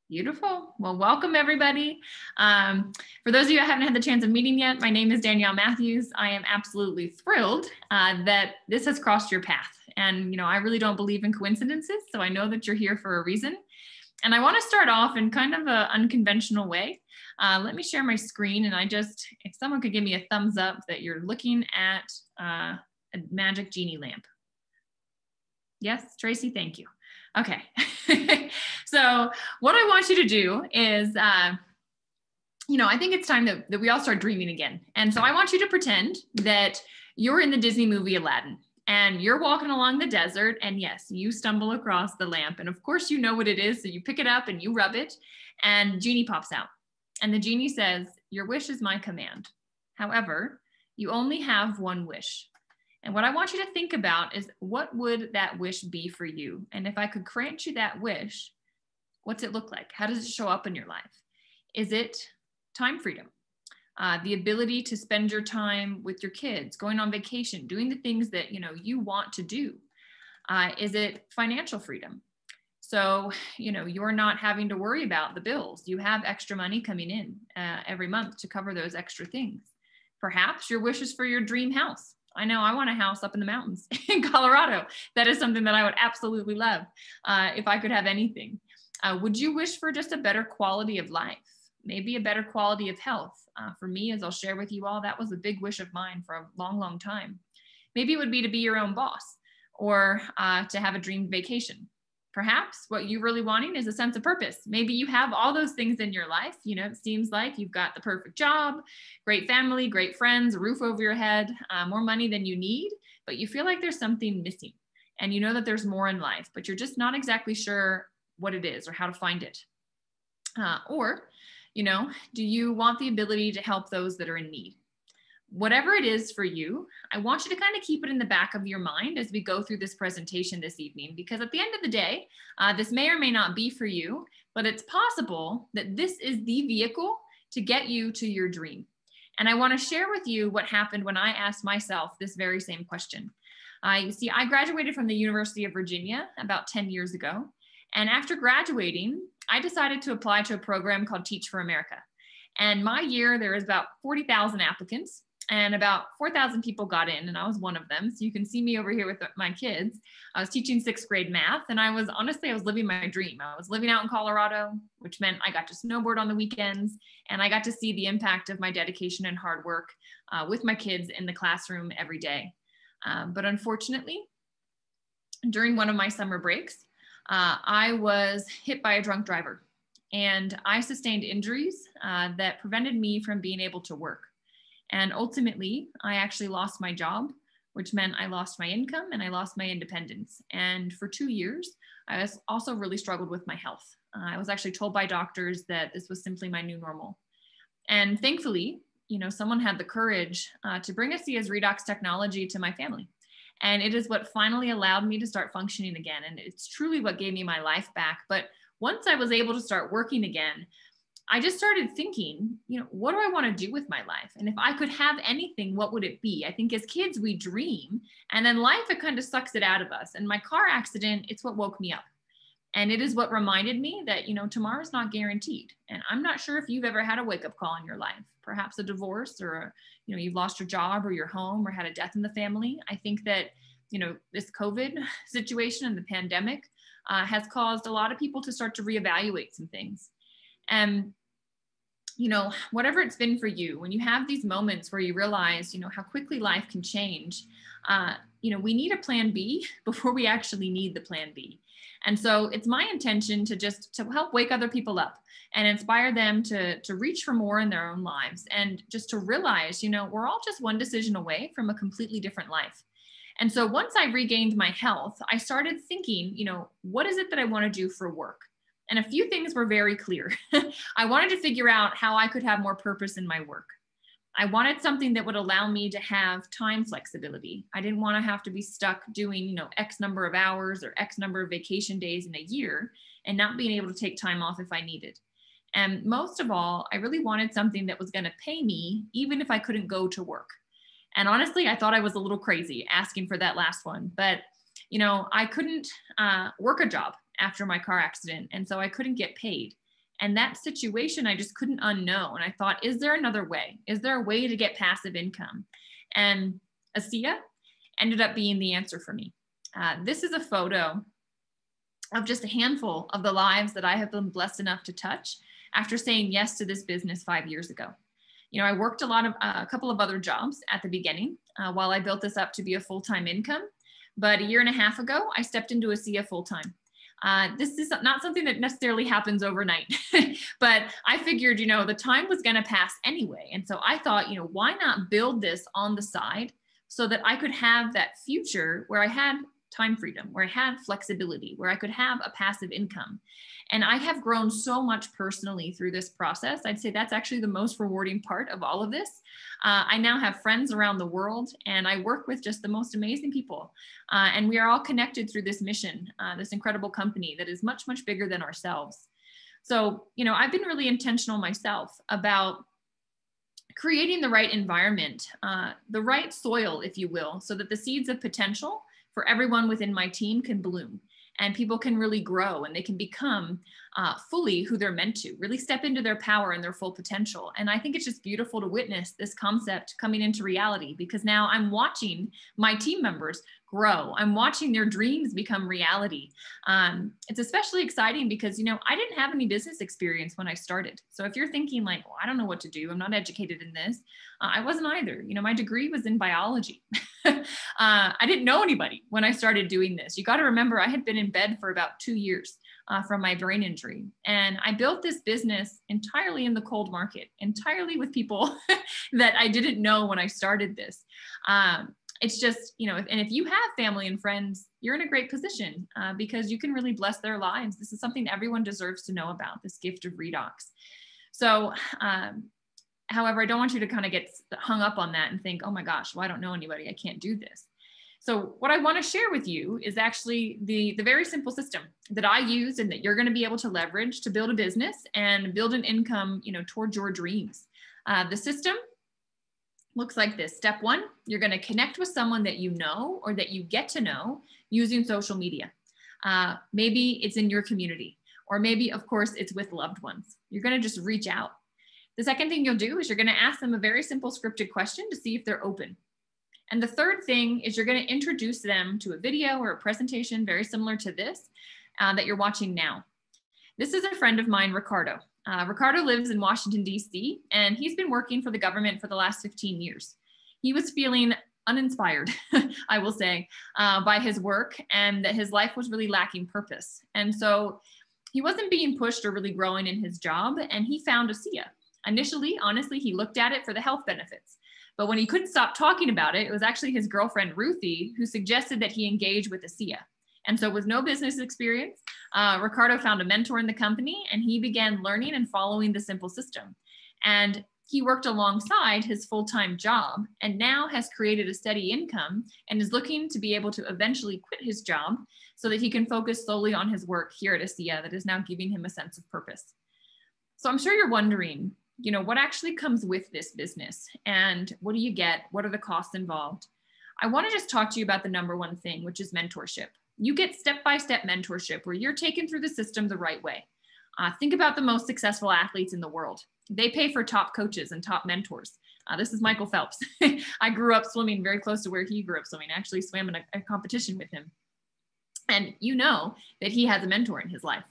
Beautiful. Well, welcome everybody. For those of you I haven't had the chance of meeting yet, my name is Danielle Matthews. I am absolutely thrilled that this has crossed your path. And, I really don't believe in coincidences, so I know that you're here for a reason. And I want to start off in kind of an unconventional way. Let me share my screen and if someone could give me a thumbs up that you're looking at a magic Jeanie lamp. Yes, Tracy, thank you. Okay. So what I want you to do is, I think it's time that we all start dreaming again. And so I want you to pretend that you're in the Disney movie Aladdin and you're walking along the desert. And yes, you stumble across the lamp. And of course, you know what it is. So you pick it up and you rub it and Jeanie pops out. And the Jeanie says, "Your wish is my command. However, you only have one wish. And what I want you to think about is, what would that wish be for you? And if I could grant you that wish, what's it look like? How does it show up in your life? Is it time freedom? The ability to spend your time with your kids, going on vacation, doing the things that you want to do? Is it financial freedom? So, you're not having to worry about the bills. You have extra money coming in every month to cover those extra things. Perhaps your wish is for your dream house. I know I want a house up in the mountains in Colorado. That is something that I would absolutely love if I could have anything. Would you wish for just a better quality of life? Maybe a better quality of health. For me, as I'll share with you all, that was a big wish of mine for a long, long time. Maybe it would be to be your own boss or to have a dream vacation. Perhaps what you're really wanting is a sense of purpose. Maybe you have all those things in your life. It seems like you've got the perfect job, great family, great friends, a roof over your head, more money than you need, but you feel like there's something missing. And you know that there's more in life, but you're just not exactly sure what it is or how to find it. Do you want the ability to help those that are in need? Whatever it is for you, I want you to kind of keep it in the back of your mind as we go through this presentation this evening, because at the end of the day, this may or may not be for you, but it's possible that this is the vehicle to get you to your dream. And I want to share with you what happened when I asked myself this very same question. You see, I graduated from the University of Virginia about 10 years ago. And after graduating, I decided to apply to a program called Teach for America. And my year, there was about 40,000 applicants. And about 4,000 people got in, and I was one of them. So you can see me over here with my kids. I was teaching 6th grade math, and I was living my dream. I was living out in Colorado, which meant I got to snowboard on the weekends, and I got to see the impact of my dedication and hard work with my kids in the classroom every day. But unfortunately, during one of my summer breaks, I was hit by a drunk driver, and I sustained injuries that prevented me from being able to work. And ultimately, I actually lost my job, which meant I lost my income and I lost my independence. And for 2 years, I was also really struggled with my health. I was actually told by doctors that this was simply my new normal. And thankfully, someone had the courage to bring a CS redox technology to my family. And it is what finally allowed me to start functioning again. And it's truly what gave me my life back. But once I was able to start working again, I just started thinking, what do I want to do with my life? And if I could have anything, what would it be? I think as kids, we dream, and then life, it kind of sucks it out of us. And my car accident, it's what woke me up. And it is what reminded me that, tomorrow's not guaranteed. And I'm not sure if you've ever had a wake-up call in your life, perhaps a divorce or, you've lost your job or your home or had a death in the family. I think that, this COVID situation and the pandemic has caused a lot of people to start to reevaluate some things. And, whatever it's been for you, when you have these moments where you realize, how quickly life can change, we need a plan B before we actually need the plan B. And so it's my intention to help wake other people up and inspire them to reach for more in their own lives. And just to realize, we're all just one decision away from a completely different life. And so once I regained my health, I started thinking, what is it that I want to do for work? And a few things were very clear. I wanted to figure out how I could have more purpose in my work. I wanted something that would allow me to have time flexibility. I didn't want to have to be stuck doing, X number of hours or X number of vacation days in a year and not being able to take time off if I needed. And most of all, I really wanted something that was going to pay me even if I couldn't go to work. And honestly, I thought I was a little crazy asking for that last one, but I couldn't work a job after my car accident. And so I couldn't get paid. And that situation, I just couldn't unknow. And I thought, is there another way? Is there a way to get passive income? And ASEA ended up being the answer for me. This is a photo of just a handful of the lives that I have been blessed enough to touch after saying yes to this business 5 years ago. You know, I worked a couple of other jobs at the beginning while I built this up to be a full-time income. But a year and a half ago, I stepped into ASEA full-time. This is not something that necessarily happens overnight, but I figured, you know, the time was going to pass anyway. And so I thought, you know, why not build this on the side so that I could have that future where I had time freedom, where I had flexibility, where I could have a passive income. And I have grown so much personally through this process. I'd say that's actually the most rewarding part of all of this. I now have friends around the world, and I work with just the most amazing people. And we are all connected through this mission, this incredible company that is much, much bigger than ourselves. So, you know, I've been really intentional myself about creating the right environment, the right soil, if you will, so that the seeds of potential for everyone within my team can bloom and people can really grow and they can become fully who they're meant to, really step into their power and their full potential. And I think it's just beautiful to witness this concept coming into reality, because now I'm watching my team members grow. I'm watching their dreams become reality. It's especially exciting because, you know, I didn't have any business experience when I started. So if you're thinking like, well, I don't know what to do, I'm not educated in this, I wasn't either. You know, my degree was in biology. I didn't know anybody when I started doing this. You got to remember, I had been in bed for about 2 years from my brain injury. And I built this business entirely in the cold market, entirely with people that I didn't know when I started this. It's just, you know, and if you have family and friends, you're in a great position because you can really bless their lives. This is something everyone deserves to know about, this gift of redox. So, however, I don't want you to kind of get hung up on that and think, oh my gosh, well, I don't know anybody, I can't do this. So what I want to share with you is actually the very simple system that I use and that you're going to be able to leverage to build a business and build an income, you know, towards your dreams. The system looks like this. Step 1, you're going to connect with someone that you know or that you get to know using social media. Maybe it's in your community, or maybe, of course, it's with loved ones. You're going to just reach out. The second thing you'll do is you're going to ask them a very simple scripted question to see if they're open. And the third thing is you're going to introduce them to a video or a presentation very similar to this that you're watching now. This is a friend of mine, Ricardo. Ricardo lives in Washington, D.C., and he's been working for the government for the last 15 years. He was feeling uninspired, I will say, by his work, and that his life was really lacking purpose. And so he wasn't being pushed or really growing in his job, and he found ASEA. Initially, honestly, he looked at it for the health benefits. But when he couldn't stop talking about it, it was actually his girlfriend, Ruthie, who suggested that he engage with ASEA. And so with no business experience, Ricardo found a mentor in the company, and he began learning and following the simple system. And he worked alongside his full-time job and now has created a steady income and is looking to be able to eventually quit his job so that he can focus solely on his work here at ASEA that is now giving him a sense of purpose. So I'm sure you're wondering, you know, what actually comes with this business and what do you get? What are the costs involved? I want to just talk to you about the number one thing, which is mentorship. You get step-by-step mentorship where you're taken through the system the right way. Think about the most successful athletes in the world. They pay for top coaches and top mentors. This is Michael Phelps. I grew up swimming very close to where he grew up swimming. I actually swam in a competition with him. And you know that he has a mentor in his life.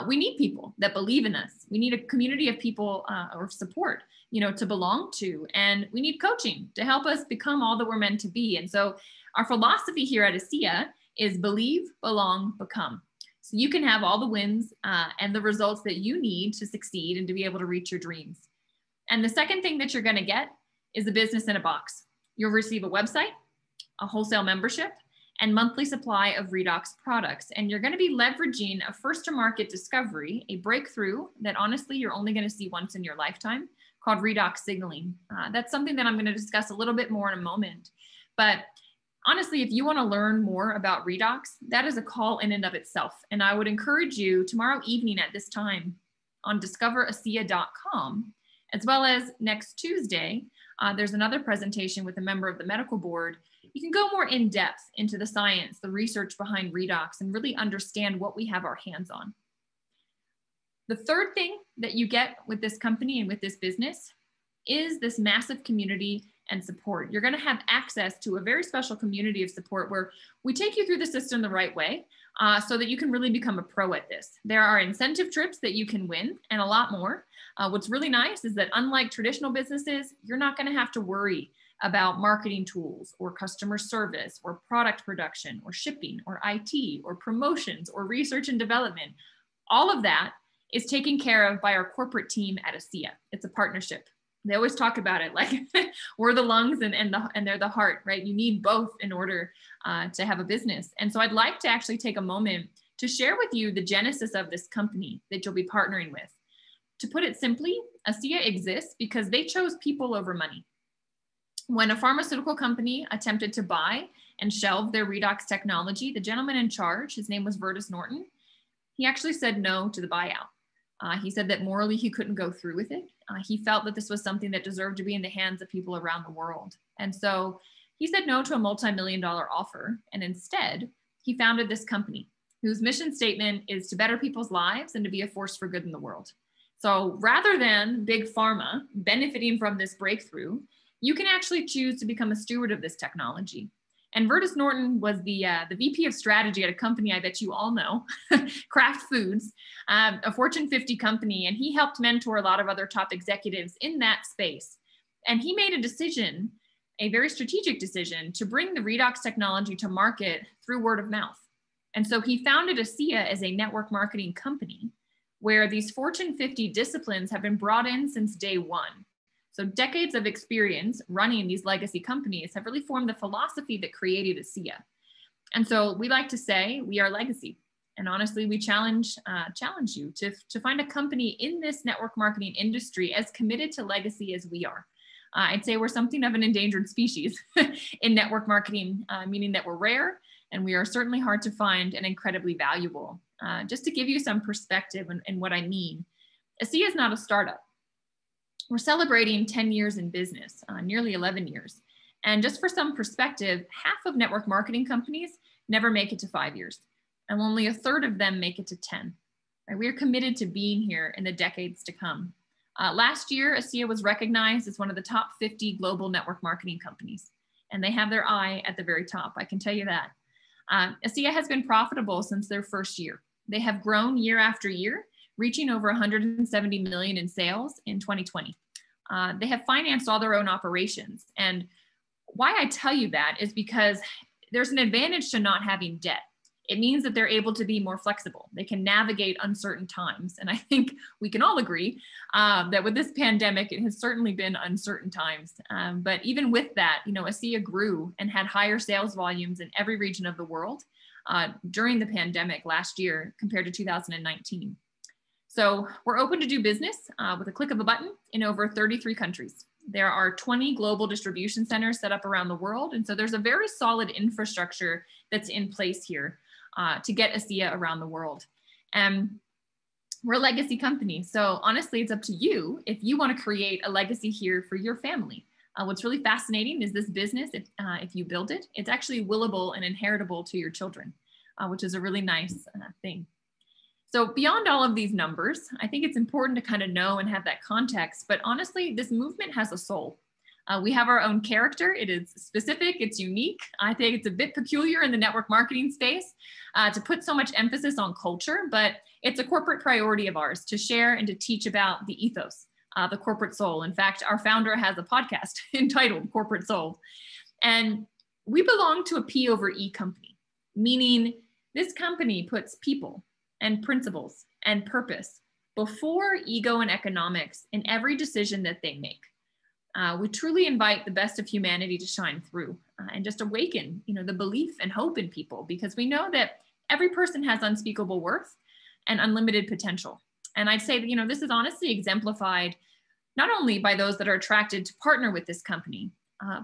We need people that believe in us. We need a community of people or support, you know, to belong to. And we need coaching to help us become all that we're meant to be. And so our philosophy here at ASEA is believe, belong, become. So you can have all the wins and the results that you need to succeed and to be able to reach your dreams. And the second thing that you're going to get is a business in a box. You'll receive a website, a wholesale membership, and monthly supply of redox products. And you're going to be leveraging a first to market discovery, a breakthrough that honestly you're only going to see once in your lifetime, called redox signaling. That's something that I'm going to discuss a little bit more in a moment. But honestly, if you want to learn more about redox, that is a call in and of itself. And I would encourage you tomorrow evening at this time on discoverasea.com, as well as next Tuesday, there's another presentation with a member of the medical board. You can go more in depth into the science, the research behind redox, and really understand what we have our hands on. The third thing that you get with this company and with this business is this massive community and support. You're going to have access to a very special community of support where we take you through the system the right way so that you can really become a pro at this. There are incentive trips that you can win and a lot more. What's really nice is that unlike traditional businesses, you're not going to have to worry about marketing tools or customer service or product production or shipping or IT or promotions or research and development. All of that is taken care of by our corporate team at ASEA. It's a partnership. They always talk about it like we're the lungs and they're the heart, right? You need both in order to have a business. And so I'd like to actually take a moment to share with you the genesis of this company that you'll be partnering with. To put it simply, ASEA exists because they chose people over money. When a pharmaceutical company attempted to buy and shelve their redox technology, the gentleman in charge, his name was Vertus Norton, he actually said no to the buyout. He said that morally he couldn't go through with it. He felt that this was something that deserved to be in the hands of people around the world. And so he said no to a multi-million-dollar offer. And instead, he founded this company whose mission statement is to better people's lives and to be a force for good in the world. So rather than big pharma benefiting from this breakthrough, you can actually choose to become a steward of this technology. And Vertus Norton was the VP of strategy at a company I bet you all know, Kraft Foods, a Fortune 50 company. And he helped mentor a lot of other top executives in that space. And he made a decision, a very strategic decision, to bring the redox technology to market through word of mouth. And so he founded ASEA as a network marketing company where these Fortune 50 disciplines have been brought in since day one. So decades of experience running these legacy companies have really formed the philosophy that created ASEA. And so we like to say we are legacy. And honestly, we challenge you to find a company in this network marketing industry as committed to legacy as we are. I'd say we're something of an endangered species in network marketing, meaning that we're rare and we are certainly hard to find and incredibly valuable. Just to give you some perspective in what I mean, ASEA is not a startup. We're celebrating 10 years in business, nearly 11 years. And just for some perspective, half of network marketing companies never make it to 5 years, and only a third of them make it to 10. Right? We are committed to being here in the decades to come. Last year, ASEA was recognized as one of the top 50 global network marketing companies, and they have their eye at the very top, I can tell you that. ASEA has been profitable since their first year. They have grown year after year, reaching over 170 million in sales in 2020. They have financed all their own operations. And why I tell you that is because there's an advantage to not having debt. It means that they're able to be more flexible. They can navigate uncertain times. And I think we can all agree that with this pandemic, it has certainly been uncertain times. But even with that, ASEA grew and had higher sales volumes in every region of the world during the pandemic last year compared to 2019. So we're open to do business with a click of a button in over 33 countries. There are 20 global distribution centers set up around the world. And so there's a very solid infrastructure that's in place here to get ASEA around the world. And we're a legacy company. So honestly, it's up to you if you want to create a legacy here for your family. What's really fascinating is this business, if you build it, it's actually willable and inheritable to your children, which is a really nice thing. So beyond all of these numbers, I think it's important to kind of know and have that context, but honestly, this movement has a soul. We have our own character. It is specific, it's unique. I think it's a bit peculiar in the network marketing space to put so much emphasis on culture, but it's a corporate priority of ours to share and to teach about the ethos, the corporate soul. In fact, our founder has a podcast entitled Corporate Soul. And we belong to a P over E company, meaning this company puts people and principles and purpose before ego and economics in every decision that they make. We truly invite the best of humanity to shine through and just awaken, the belief and hope in people, because we know that every person has unspeakable worth and unlimited potential. And I'd say that, this is honestly exemplified not only by those that are attracted to partner with this company,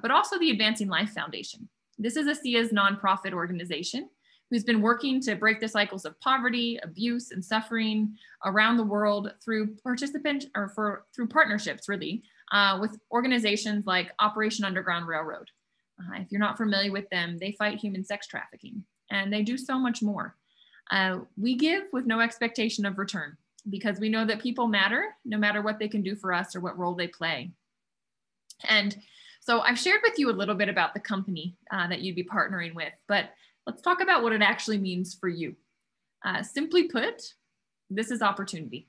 but also the Advancing Life Foundation. This is ASEA's nonprofit organization who's been working to break the cycles of poverty, abuse, and suffering around the world through through partnerships, really, with organizations like Operation Underground Railroad. If you're not familiar with them, they fight human sex trafficking, and they do so much more. We give with no expectation of return. because we know that people matter no matter what they can do for us or what role they play. And so I've shared with you a little bit about the company that you'd be partnering with, but let's talk about what it actually means for you. Simply put, this is opportunity.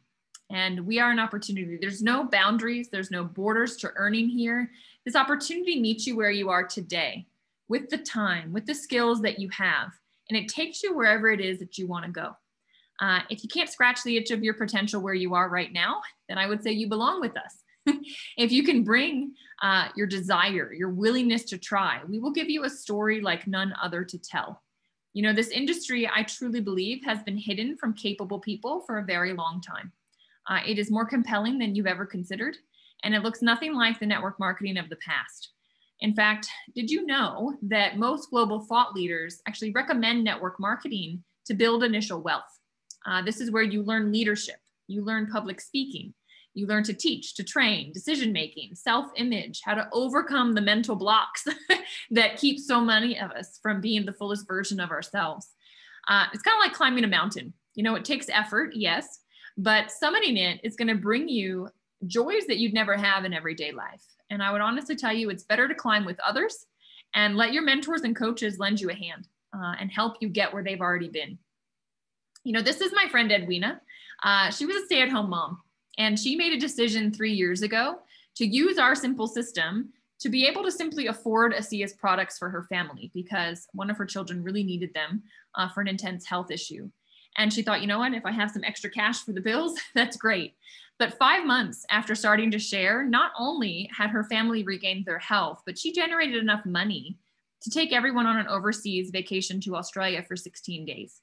And we are an opportunity. There's no boundaries. There's no borders to earning here. This opportunity meets you where you are today with the time, with the skills that you have. And it takes you wherever it is that you want to go. If you can't scratch the itch of your potential where you are right now, then I would say you belong with us. If you can bring your desire, your willingness to try, we will give you a story like none other to tell. You know, this industry, I truly believe, has been hidden from capable people for a very long time. It is more compelling than you've ever considered, and it looks nothing like the network marketing of the past. In fact, did you know that most global thought leaders actually recommend network marketing to build initial wealth? This is where you learn leadership, you learn public speaking, you learn to teach, to train, decision-making, self-image, how to overcome the mental blocks that keep so many of us from being the fullest version of ourselves. It's kind of like climbing a mountain. You know, it takes effort, yes, but summiting it is going to bring you joys that you'd never have in everyday life. And I would honestly tell you, it's better to climb with others and let your mentors and coaches lend you a hand and help you get where they've already been. You know, this is my friend Edwina. She was a stay-at-home mom, and she made a decision 3 years ago to use our simple system to be able to simply afford ASEA's products for her family because one of her children really needed them for an intense health issue. And she thought, you know what, if I have some extra cash for the bills, that's great. But 5 months after starting to share, not only had her family regained their health, but she generated enough money to take everyone on an overseas vacation to Australia for 16 days.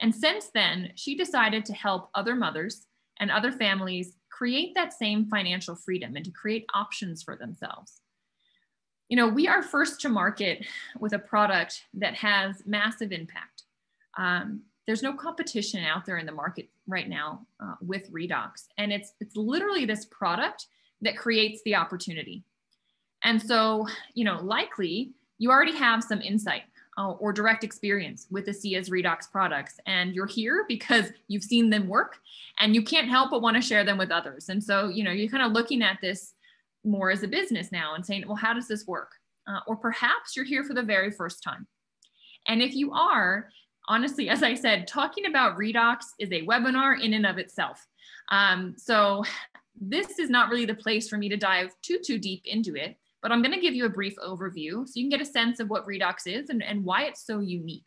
And since then, she decided to help other mothers and other families create that same financial freedom and to create options for themselves. You know, we are first to market with a product that has massive impact. There's no competition out there in the market right now with Redox. And it's literally this product that creates the opportunity. And so, you know, likely you already have some insight or direct experience with ASEA's Redox products. And you're here because you've seen them work and you can't help but want to share them with others. And so, you know, you're kind of looking at this more as a business now and saying, well, how does this work? Or perhaps you're here for the very first time. And if you are, honestly, as I said, talking about Redox is a webinar in and of itself. So this is not really the place for me to dive too deep into it, but I'm going to give you a brief overview so you can get a sense of what Redox is and why it's so unique.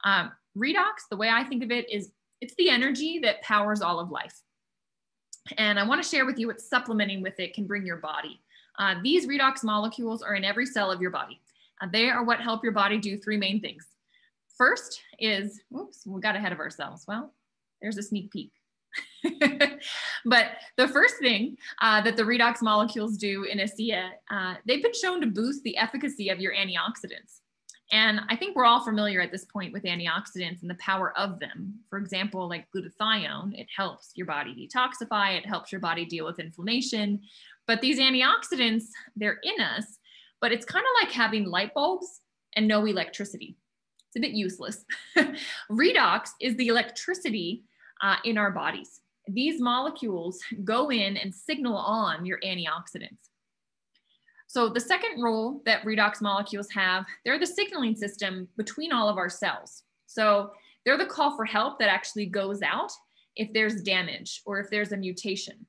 Redox, the way I think of it, is it's the energy that powers all of life. And I want to share with you what supplementing with it can bring your body. These Redox molecules are in every cell of your body. They are what help your body do three main things. First is, whoops, we got ahead of ourselves. Well, there's a sneak peek. But the first thing that the Redox molecules do in ASEA, they've been shown to boost the efficacy of your antioxidants. And I think we're all familiar at this point with antioxidants and the power of them. For example, like glutathione, it helps your body detoxify, it helps your body deal with inflammation. But these antioxidants, they're in us, but it's kind of like having light bulbs and no electricity. It's a bit useless. Redox is the electricity in our bodies. These molecules go in and signal on your antioxidants. So the second role that Redox molecules have, they're the signaling system between all of our cells. So they're the call for help that actually goes out if there's damage or if there's a mutation.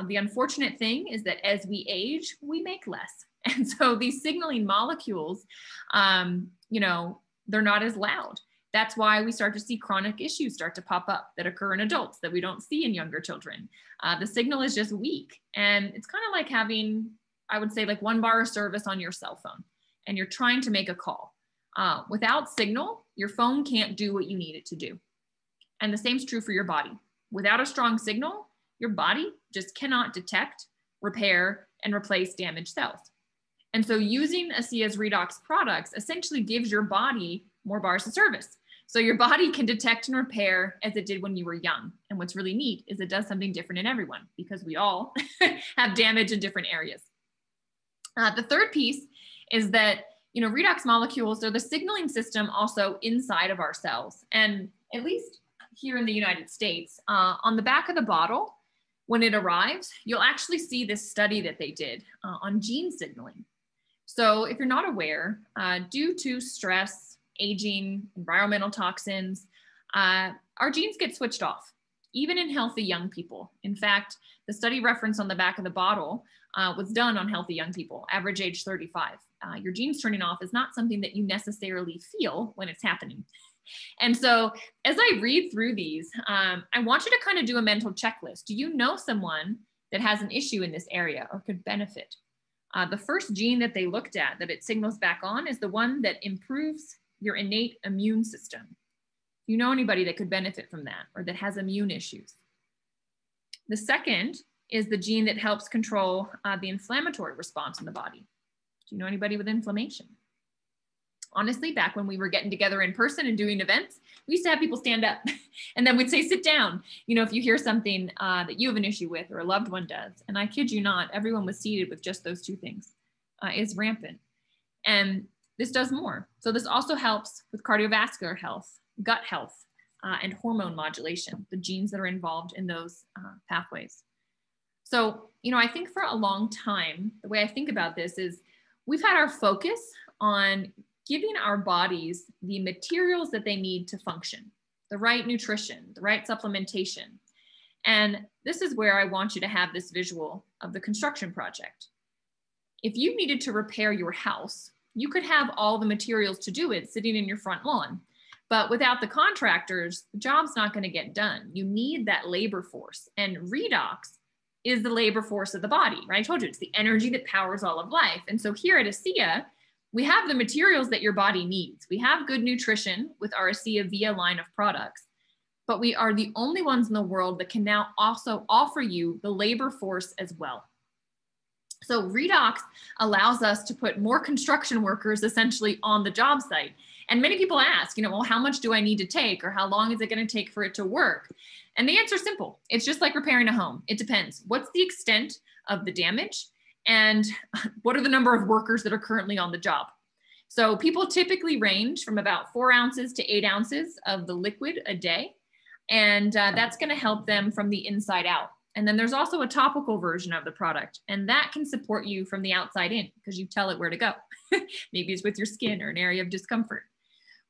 The unfortunate thing is that as we age, we make less. And so these signaling molecules, you know, they're not as loud. That's why we start to see chronic issues start to pop up that occur in adults that we don't see in younger children. The signal is just weak. And it's kind of like having, I would say, like one bar of service on your cell phone and you're trying to make a call. Without signal, your phone can't do what you need it to do. And the same is true for your body. Without a strong signal, your body just cannot detect, repair, and replace damaged cells. And so using ASEA's Redox products essentially gives your body more bars of service. So your body can detect and repair as it did when you were young. And what's really neat is it does something different in everyone because we all have damage in different areas. The third piece is that, you know, Redox molecules are the signaling system also inside of our cells. And at least here in the United States, on the back of the bottle, when it arrives, you'll actually see this study that they did on gene signaling. So if you're not aware, due to stress, aging, environmental toxins, our genes get switched off, even in healthy young people. In fact, the study reference on the back of the bottle was done on healthy young people, average age 35. Your genes turning off is not something that you necessarily feel when it's happening. And so as I read through these, I want you to kind of do a mental checklist. Do you know someone that has an issue in this area or could benefit? The first gene that they looked at that it signals back on is the one that improves your innate immune system. Do you know anybody that could benefit from that or that has immune issues? The second is the gene that helps control the inflammatory response in the body. Do you know anybody with inflammation? Honestly, back when we were getting together in person and doing events, we used to have people stand up and then we'd say, sit down. You know, if you hear something that you have an issue with or a loved one does, and I kid you not, everyone was seated with just those two things, is rampant. And this does more. So this also helps with cardiovascular health, gut health, and hormone modulation, the genes that are involved in those pathways. So, you know, I think for a long time, the way I think about this is we've had our focus on giving our bodies the materials that they need to function, the right nutrition, the right supplementation. And this is where I want you to have this visual of the construction project. If you needed to repair your house, you could have all the materials to do it sitting in your front lawn. But without the contractors, the job's not going to get done. You need that labor force. And redox is the labor force of the body, right? I told you it's the energy that powers all of life. And so here at ASEA, we have the materials that your body needs. We have good nutrition with our ASEA Via line of products, but we are the only ones in the world that can now also offer you the labor force as well. So redox allows us to put more construction workers essentially on the job site. And many people ask, you know, well, how much do I need to take or how long is it going to take for it to work? And the answer is simple. It's just like repairing a home. It depends. What's the extent of the damage? And what are the number of workers that are currently on the job? So people typically range from about 4 ounces to 8 ounces of the liquid a day. And that's going to help them from the inside out. And then there's also a topical version of the product, and that can support you from the outside in because you tell it where to go. Maybe it's with your skin or an area of discomfort.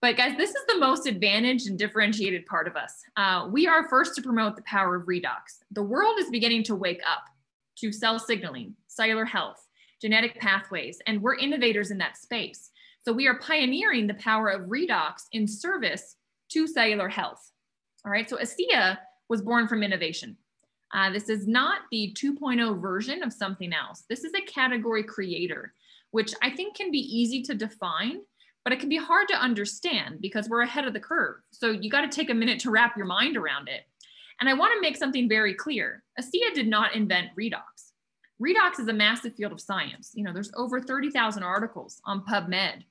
But guys, this is the most advantaged and differentiated part of us. We are first to promote the power of redox. The world is beginning to wake up to cell signaling, cellular health, genetic pathways, and we're innovators in that space. So we are pioneering the power of redox in service to cellular health. All right, so ASEA was born from innovation. This is not the 2.0 version of something else. This is a category creator, which I think can be easy to define, but it can be hard to understand because we're ahead of the curve. So you got to take a minute to wrap your mind around it. And I want to make something very clear. ASEA did not invent redox. Redox is a massive field of science. You know, there's over 30,000 articles on PubMed.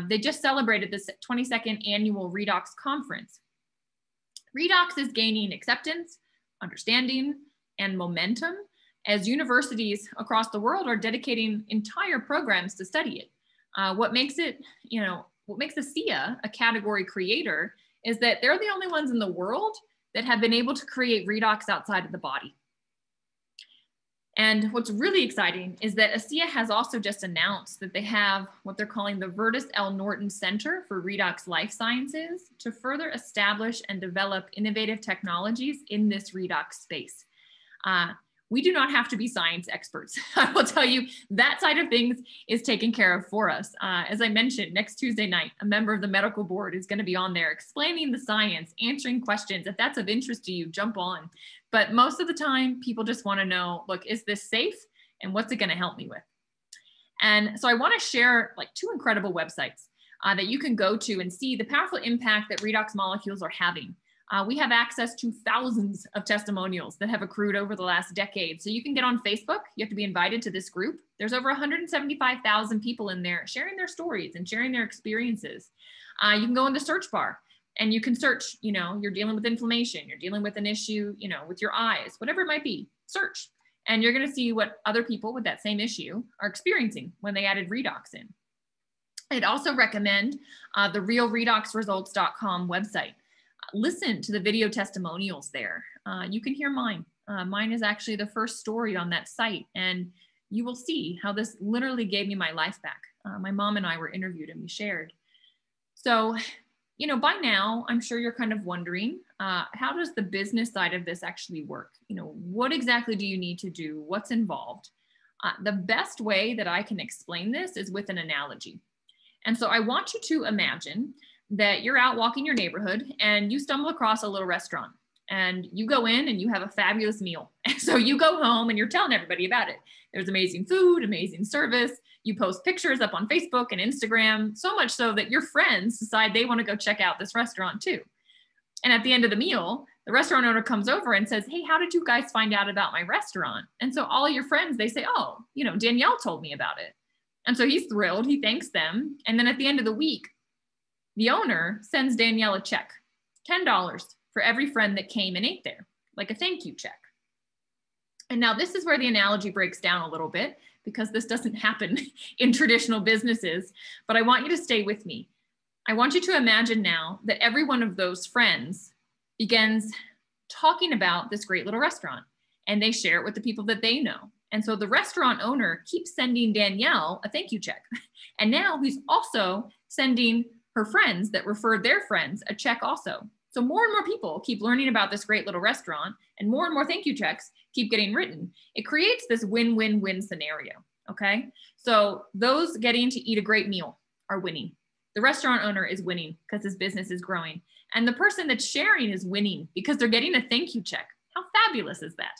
They just celebrated this 22nd annual Redox conference. Redox is gaining acceptance, understanding, and momentum as universities across the world are dedicating entire programs to study it. What makes it, you know, what makes ASEA a category creator is that they're the only ones in the world that have been able to create redox outside of the body. And what's really exciting is that ASEA has also just announced that they have what they're calling the Virtus L. Norton Center for Redox Life Sciences to further establish and develop innovative technologies in this redox space. We do not have to be science experts. I will tell you that side of things is taken care of for us. As I mentioned, next Tuesday night, a member of the medical board is going to be on there explaining the science, answering questions. If that's of interest to you, jump on. But most of the time, people just want to know, look, is this safe? And what's it going to help me with? And so I want to share like 2 incredible websites that you can go to and see the powerful impact that redox molecules are having. We have access to thousands of testimonials that have accrued over the last decade. So you can get on Facebook. You have to be invited to this group. There's over 175,000 people in there sharing their stories and sharing their experiences. You can go in the search bar and you can search, you know, you're dealing with inflammation, you're dealing with an issue, you know, with your eyes, whatever it might be, search. And you're going to see what other people with that same issue are experiencing when they added redox in. I'd also recommend the realredoxresults.com website. listen to the video testimonials there. You can hear mine. Mine is actually the first story on that site, and you will see how this literally gave me my life back. My mom and I were interviewed and we shared. So, you know, by now, I'm sure you're kind of wondering, how does the business side of this actually work? You know, what exactly do you need to do? What's involved? The best way that I can explain this is with an analogy. And so I want you to imagine that you're out walking your neighborhood and you stumble across a little restaurant and you go in and you have a fabulous meal. And so you go home and you're telling everybody about it. There's amazing food, amazing service. You post pictures up on Facebook and Instagram, so much so that your friends decide they want to go check out this restaurant too. And at the end of the meal, the restaurant owner comes over and says, hey, how did you guys find out about my restaurant? And so all of your friends, they say, oh, you know, Danielle told me about it. And so he's thrilled, he thanks them. And then at the end of the week, the owner sends Danielle a check, $10 for every friend that came and ate there, like a thank you check. And now this is where the analogy breaks down a little bit, because this doesn't happen in traditional businesses, but I want you to stay with me. I want you to imagine now that every one of those friends begins talking about this great little restaurant, and they share it with the people that they know. And so the restaurant owner keeps sending Danielle a thank you check. And now he's also sending her friends that referred their friends a check also. So more and more people keep learning about this great little restaurant, and more thank you checks keep getting written. It creates this win-win-win scenario, okay? So those getting to eat a great meal are winning. The restaurant owner is winning because his business is growing. And the person that's sharing is winning because they're getting a thank you check. How fabulous is that?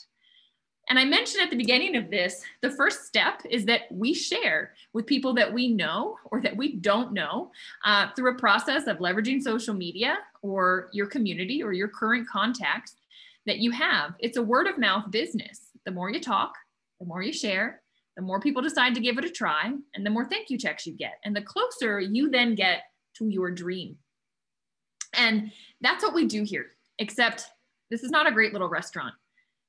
And I mentioned at the beginning of this, the first step is that we share with people that we know or that we don't know through a process of leveraging social media or your community or your current contacts that you have. It's a word of mouth business. The more you talk, the more you share, the more people decide to give it a try, and the more thank you checks you get. And the closer you then get to your dream. And that's what we do here, except this is not a great little restaurant.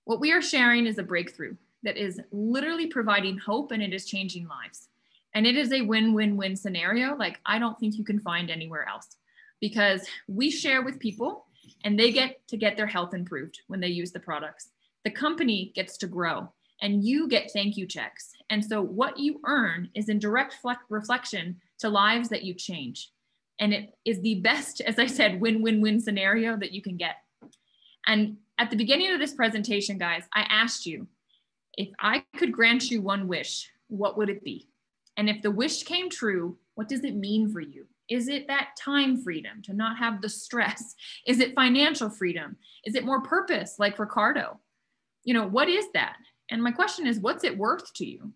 What we are sharing is a breakthrough that is literally providing hope, and it is changing lives. And it is a win-win-win scenario like I don't think you can find anywhere else, because we share with people and they get to get their health improved when they use the products. The company gets to grow and you get thank you checks. And so what you earn is in direct reflection to lives that you change. And it is the best, as I said, win-win-win scenario that you can get. And at the beginning of this presentation, guys, I asked you, if I could grant you one wish, what would it be? And if the wish came true, what does it mean for you? Is it that time freedom to not have the stress? Is it financial freedom? Is it more purpose like Ricardo? You know, what is that? And my question is, what's it worth to you?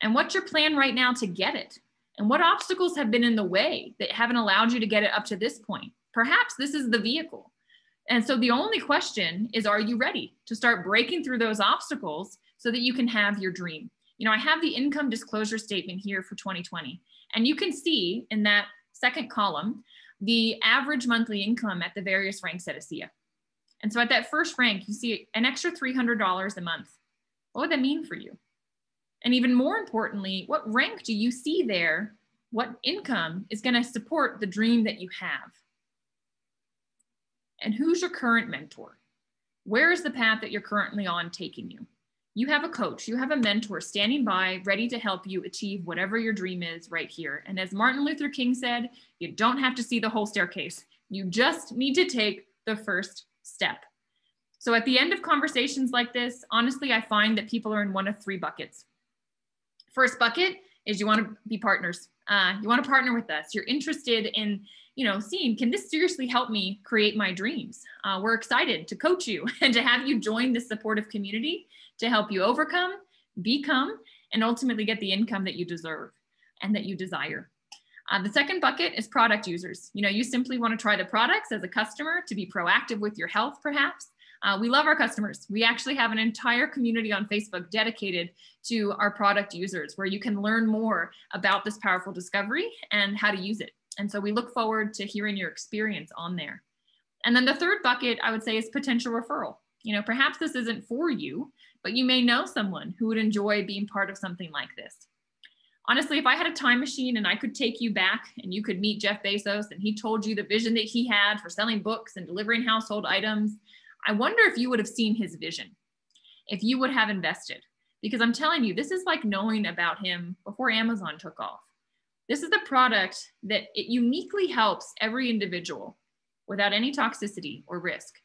And what's your plan right now to get it? And what obstacles have been in the way that haven't allowed you to get it up to this point? Perhaps this is the vehicle. And so the only question is, are you ready to start breaking through those obstacles so that you can have your dream? You know, I have the income disclosure statement here for 2020, and you can see in that second column, the average monthly income at the various ranks at ASEA. And so at that first rank, you see an extra $300 a month. What would that mean for you? And even more importantly, what rank do you see there? What income is going to support the dream that you have? And who's your current mentor? Where is the path that you're currently on taking you? You have a coach, you have a mentor standing by, ready to help you achieve whatever your dream is right here. And as Martin Luther King said, you don't have to see the whole staircase. You just need to take the first step. So at the end of conversations like this, honestly, I find that people are in one of three buckets. First bucket is you want to be partners. You want to partner with us. You're interested in, seeing, can this seriously help me create my dreams? We're excited to coach you and to have you join this supportive community to help you overcome, become, and ultimately get the income that you deserve and that you desire. The second bucket is product users. You simply want to try the products as a customer to be proactive with your health, perhaps. We love our customers. We actually have an entire community on Facebook dedicated to our product users, where you can learn more about this powerful discovery and how to use it. And so we look forward to hearing your experience on there. And then the third bucket, I would say, is potential referral. Perhaps this isn't for you, but you may know someone who would enjoy being part of something like this. Honestly, if I had a time machine and I could take you back and you could meet Jeff Bezos and he told you the vision that he had for selling books and delivering household items, I wonder if you would have seen his vision, if you would have invested. Because I'm telling you, this is like knowing about him before Amazon took off. This is the product that it uniquely helps every individual without any toxicity or risk.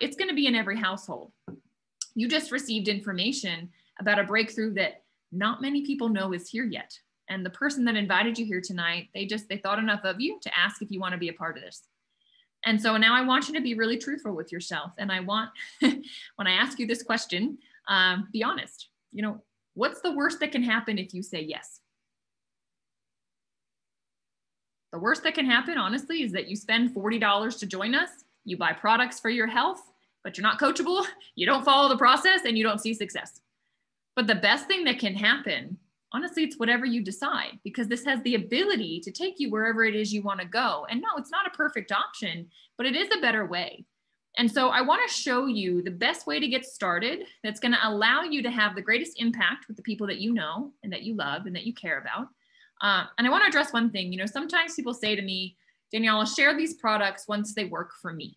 It's going to be in every household. You just received information about a breakthrough that not many people know is here yet. And the person that invited you here tonight, they thought enough of you to ask if you want to be a part of this. And so now I want you to be really truthful with yourself. And I want, when I ask you this question, be honest. You know, what's the worst that can happen if you say yes? The worst that can happen, honestly, is that you spend $40 to join us, you buy products for your health, but you're not coachable, you don't follow the process, and you don't see success. But the best thing that can happen, honestly, it's whatever you decide, because this has the ability to take you wherever it is you want to go. And no, it's not a perfect option, but it is a better way. And so I want to show you the best way to get started that's going to allow you to have the greatest impact with the people that you know and that you love and that you care about. And I want to address one thing. You know, sometimes people say to me, Danielle, I'll share these products once they work for me.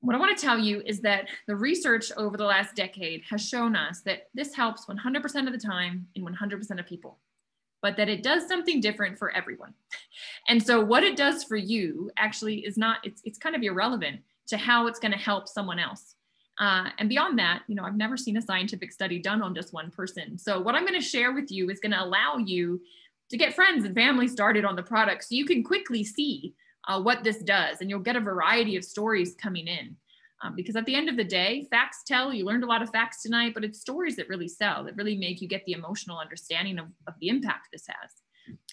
What I want to tell you is that the research over the last decade has shown us that this helps 100% of the time in 100% of people, but that it does something different for everyone. And so what it does for you actually is not, it's kind of irrelevant to how it's going to help someone else. And beyond that, you know, I've never seen a scientific study done on just one person. So what I'm going to share with you is going to allow you to get friends and family started on the product so you can quickly see what this does, and you'll get a variety of stories coming in. Because at the end of the day, facts tell. You learned a lot of facts tonight, but it's stories that really sell, that really make you get the emotional understanding of the impact this has.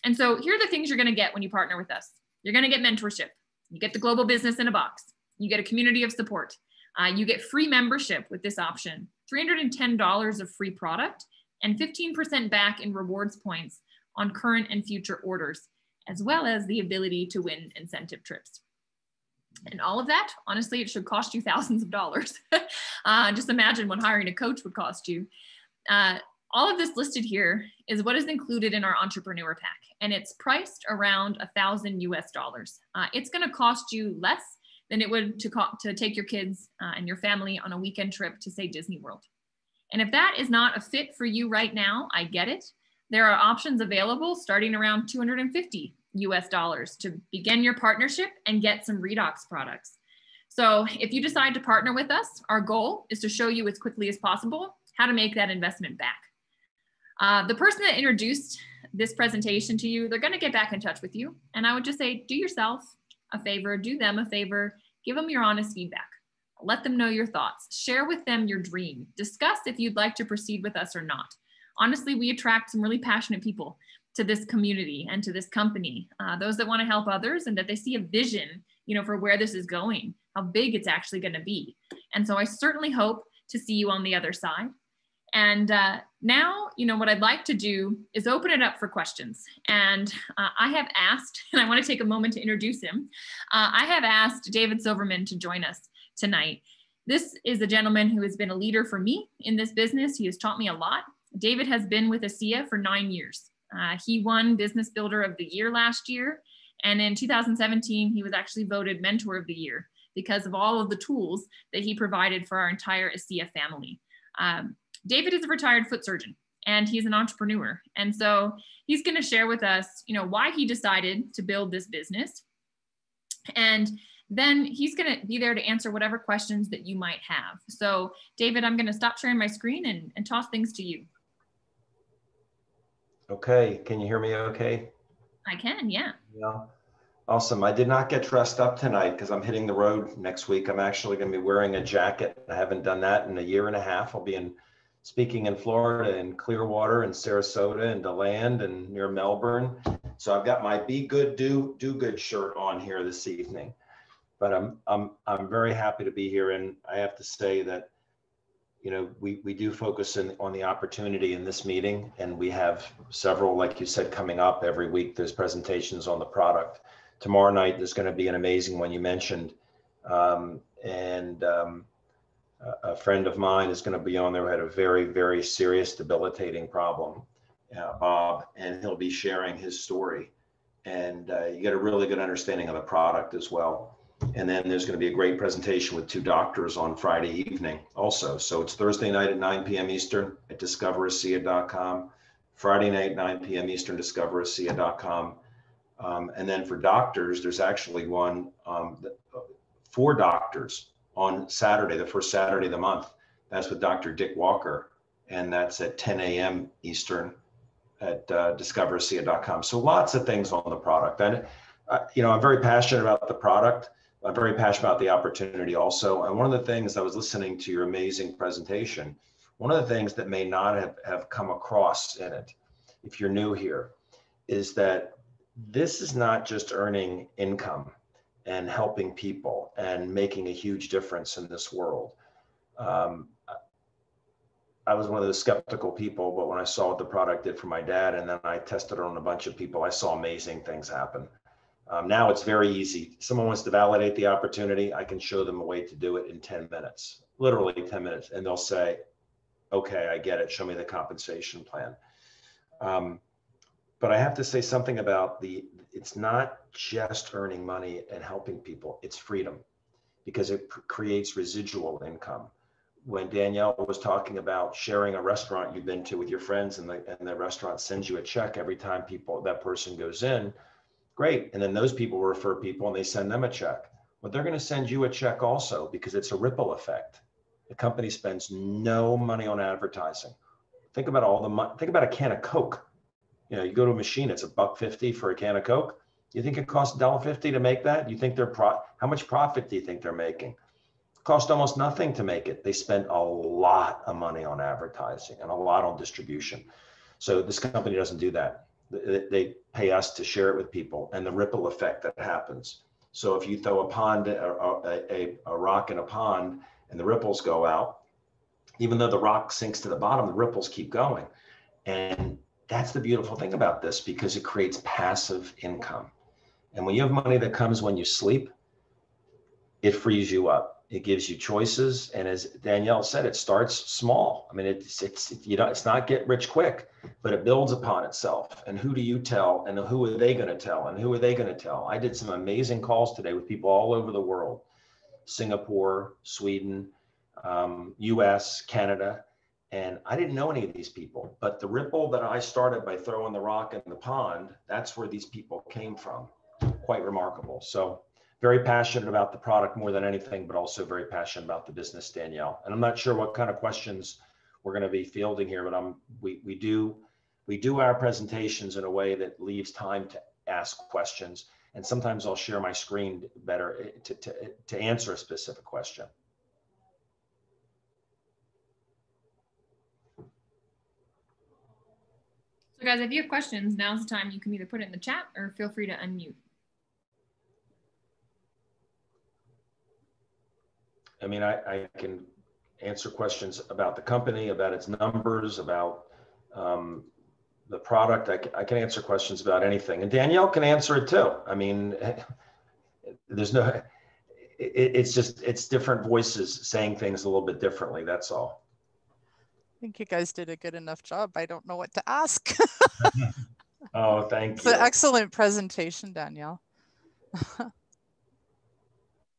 And so here are the things you're going to get when you partner with us. You're going to get mentorship. You get the global business in a box. You get a community of support. You get free membership with this option, $310 of free product, and 15% back in rewards points on current and future orders, as well as the ability to win incentive trips. And all of that, honestly, it should cost you thousands of dollars. Just imagine what hiring a coach would cost you. All of this listed here is what is included in our entrepreneur pack, and it's priced around $1,000 US. It's going to cost you less than it would to take your kids and your family on a weekend trip to, say, Disney World. And if that is not a fit for you right now, I get it. There are options available starting around $250 US to begin your partnership and get some redox products. So if you decide to partner with us, our goal is to show you as quickly as possible how to make that investment back. The person that introduced this presentation to you, they're going to get back in touch with you. And I would just say, do yourself a favor, do them a favor, give them your honest feedback. Let them know your thoughts. Share with them your dream. Discuss if you'd like to proceed with us or not. Honestly, we attract some really passionate people to this community and to this company, those that want to help others and that they see a vision, you know, for where this is going, how big it's actually going to be. And so I certainly hope to see you on the other side. And now, you know, what I'd like to do is open it up for questions. And I have asked, and I want to take a moment to introduce him. I have asked David Silverman to join us tonight. This is a gentleman who has been a leader for me in this business. He has taught me a lot. David has been with ASEA for 9 years. He won Business Builder of the Year last year. And in 2017, he was actually voted Mentor of the Year because of all of the tools that he provided for our entire ASEA family. David is a retired foot surgeon and he's an entrepreneur. And so he's going to share with us, you know, why he decided to build this business. And then he's going to be there to answer whatever questions that you might have. So David, I'm going to stop sharing my screen and toss things to you. Okay. Can you hear me okay? I can, yeah. Yeah. Awesome. I did not get dressed up tonight because I'm hitting the road next week. I'm actually going to be wearing a jacket. I haven't done that in 1.5 years. I'll be speaking in Florida, in Clearwater, and Sarasota, and DeLand, and near Melbourne. So I've got my Be Good, Do Good shirt on here this evening. But I'm very happy to be here, and I have to say that, you know, we do focus on the opportunity in this meeting, and we have several, like you said, coming up every week. There's presentations on the product. Tomorrow night, there's going to be an amazing one you mentioned. A friend of mine is going to be on there who had a very, very serious debilitating problem. Bob, and he'll be sharing his story. And you get a really good understanding of the product as well. And then there's going to be a great presentation with 2 doctors on Friday evening also. So it's Thursday night at 9 p.m. Eastern at discoverasea.com. Friday night, 9 p.m. Eastern, discoverasea.com. And then for doctors, there's actually one, 4 doctors on Saturday, the first Saturday of the month. That's with Dr. Dick Walker. And that's at 10 a.m. Eastern at discoverasea.com. So lots of things on the product. And, I'm very passionate about the product. I'm very passionate about the opportunity also. And one of the things, I was listening to your amazing presentation, one of the things that may not have come across in it, if you're new here, is that this is not just earning income and helping people and making a huge difference in this world. I was one of those skeptical people, but when I saw what the product did for my dad, and then I tested it on a bunch of people, I saw amazing things happen. Now it's very easy. Someone wants to validate the opportunity, I can show them a way to do it in 10 minutes, literally 10 minutes. And they'll say, okay, I get it. Show me the compensation plan. But I have to say something about it's not just earning money and helping people, it's freedom, because it creates residual income. When Danielle was talking about sharing a restaurant you've been to with your friends, and the restaurant sends you a check every time that person goes in, great. And then those people refer people and they send them a check. But they're going to send you a check also, because it's a ripple effect. The company spends no money on advertising. Think about all the money. Think about a can of Coke. You go to a machine, it's $1.50 for a can of Coke. You think it costs $1.50 to make that? You think how much profit do you think they're making? It costs almost nothing to make it. They spend a lot of money on advertising and a lot on distribution. So this company doesn't do that. They pay us to share it with people, and the ripple effect that happens. So if you throw a rock in a pond and the ripples go out, even though the rock sinks to the bottom, the ripples keep going. And that's the beautiful thing about this, because it creates passive income. And when you have money that comes when you sleep, it frees you up. It gives you choices. And as Danielle said, it starts small. I mean, it's not get rich quick, but it builds upon itself. And who do you tell? And who are they going to tell? And who are they going to tell? I did some amazing calls today with people all over the world: Singapore, Sweden, US, Canada. And I didn't know any of these people, but the ripple that I started by throwing the rock in the pond, that's where these people came from. Quite remarkable. So very passionate about the product more than anything, but also very passionate about the business, Danielle. And I'm not sure what kind of questions we're going to be fielding here, but we do our presentations in a way that leaves time to ask questions. And sometimes I'll share my screen better to answer a specific question. So guys, if you have questions, now's the time. You can either put it in the chat or feel free to unmute. I mean, I can answer questions about the company, about its numbers, about the product. I can answer questions about anything. And Danielle can answer it too. I mean, it's different voices saying things a little bit differently. That's all. I think you guys did a good enough job. I don't know what to ask. Oh, thank you. It's an excellent presentation, Danielle.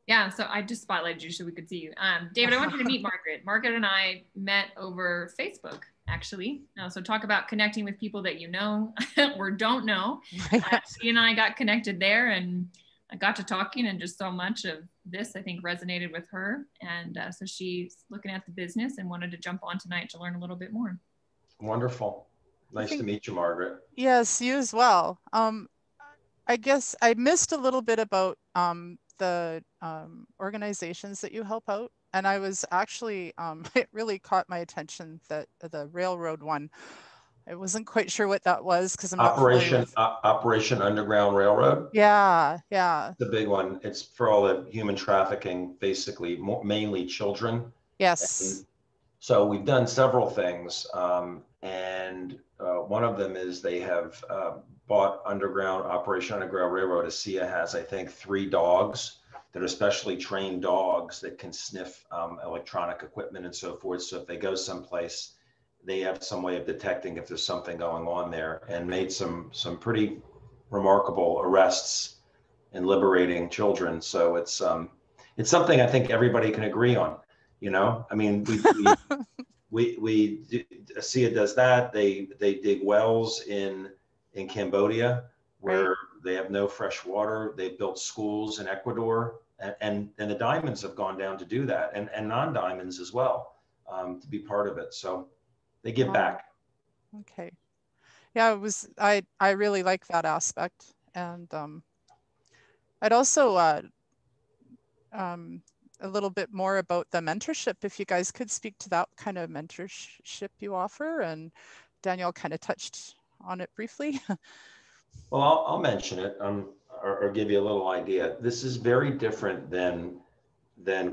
Yeah, so I just spotlighted you so we could see you. David, I want you to meet Margaret. Margaret and I met over Facebook, actually. So talk about connecting with people that you know or don't know. She and I got connected there, and I got to talking, and just so much of this, I think, resonated with her. And so she's looking at the business and wanted to jump on tonight to learn a little bit more. Wonderful. Nice to meet you, Margaret. Yes, you as well. I guess I missed a little bit about the organizations that you help out. And I was actually, it really caught my attention that the railroad one. I wasn't quite sure what that was, because I'm Operation Underground Railroad. Yeah, yeah. The big one. It's for all the human trafficking, basically, mainly children. Yes. And so we've done several things, and one of them is they have bought Operation Underground Railroad. ASEA has, I think, 3 dogs that are specially trained dogs that can sniff electronic equipment and so forth. So if they go someplace, they have some way of detecting if there's something going on there, and made some pretty remarkable arrests and liberating children. So it's something I think everybody can agree on. You know, I mean, ASEA does that. They dig wells in Cambodia where they have no fresh water. They've built schools in Ecuador, and the diamonds have gone down to do that, and non-diamonds as well, to be part of it. So they give back. Okay. Yeah, I really like that aspect. And I'd also a little bit more about the mentorship, if you guys could speak to that kind of mentorship you offer. And Danielle kind of touched on it briefly. Well, I'll mention it, or give you a little idea. This is very different than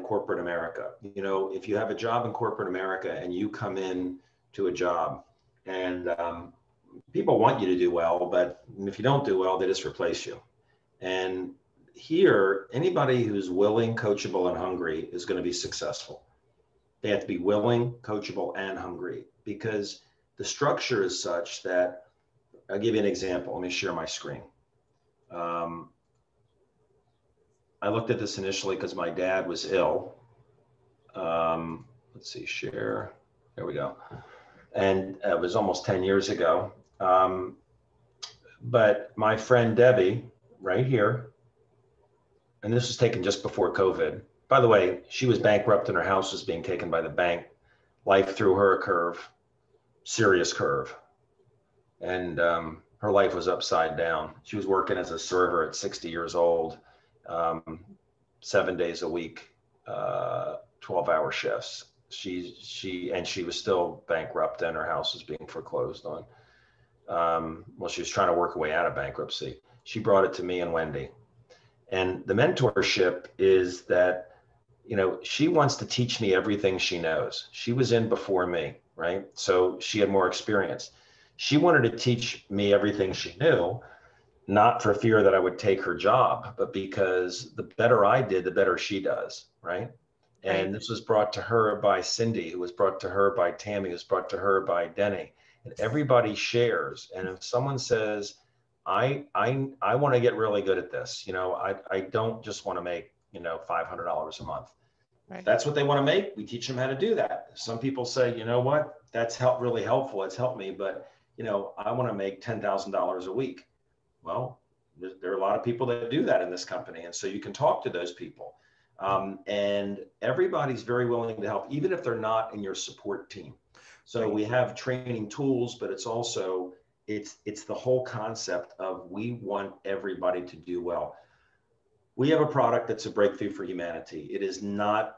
corporate America. You know, if you have a job in corporate America and you come in to a job, and people want you to do well, but if you don't do well, they just replace you. And here, anybody who's willing, coachable, and hungry is going to be successful. They have to be willing, coachable, and hungry, because the structure is such that, I'll give you an example. Let me share my screen. I looked at this initially because my dad was ill. Let's see, share. There we go. And it was almost 10 years ago. But my friend Debbie, right here, and this was taken just before COVID. By the way, she was bankrupt and her house was being taken by the bank. Life threw her a curve, serious curve. And her life was upside down. She was working as a server at 60 years old, 7 days a week, 12-hour shifts. She was still bankrupt, and her house was being foreclosed on. Well, she was trying to work her way out of bankruptcy. She brought it to me and Wendy. And the mentorship is that, you know, she wants to teach me everything she knows. She was in before me, right? So she had more experience. She wanted to teach me everything she knew, not for fear that I would take her job, but because the better I did, the better she does, right? And this was brought to her by Cindy, who was brought to her by Tammy, who was brought to her by Denny. And everybody shares. And if someone says, I want to get really good at this, you know, I don't just want to make, you know, $500 a month. If that's what they want to make, we teach them how to do that. Some people say, you know what, that's really helpful. It's helped me, but you know, I want to make $10,000 a week. Well, there are a lot of people that do that in this company. And so you can talk to those people. And everybody's very willing to help, even if they're not in your support team. So we have training tools, but it's also, it's the whole concept of, we want everybody to do well. We have a product that's a breakthrough for humanity. It is not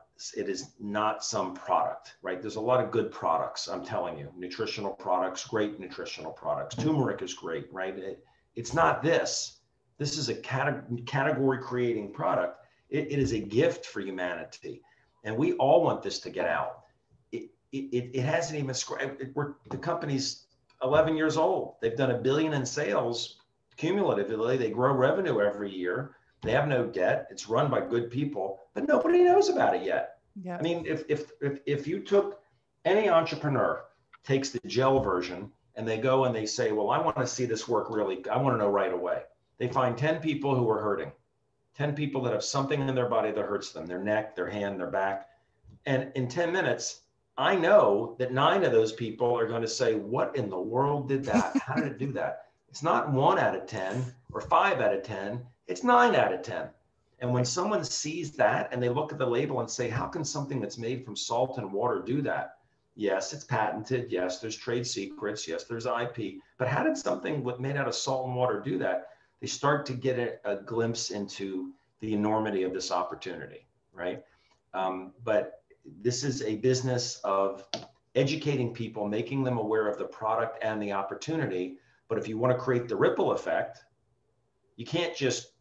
some product, right? There's a lot of good products, I'm telling you, nutritional products, great nutritional products. Turmeric is great, right? It's not this. This is a category creating product. It is a gift for humanity. And we all want this to get out. It hasn't even, the company's 11 years old. They've done $1 billion in sales cumulatively. They grow revenue every year. They have no debt. It's run by good people, but nobody knows about it yet. Yeah. I mean, if you took, any entrepreneur takes the gel version and they go and they say, well, I want to see this work really, I want to know right away. They find 10 people who are hurting, 10 people that have something in their body that hurts them, their neck, their hand, their back. And in 10 minutes, I know that 9 of those people are going to say, what in the world did that? How did it do that? It's not 1 out of 10 or 5 out of 10. It's 9 out of 10. And when someone sees that and they look at the label and say, how can something that's made from salt and water do that? Yes, it's patented. Yes, there's trade secrets. Yes, there's IP. But how did something made out of salt and water do that? They start to get a glimpse into the enormity of this opportunity, right? But this is a business of educating people, making them aware of the product and the opportunity. But if you want to create the ripple effect, you can't just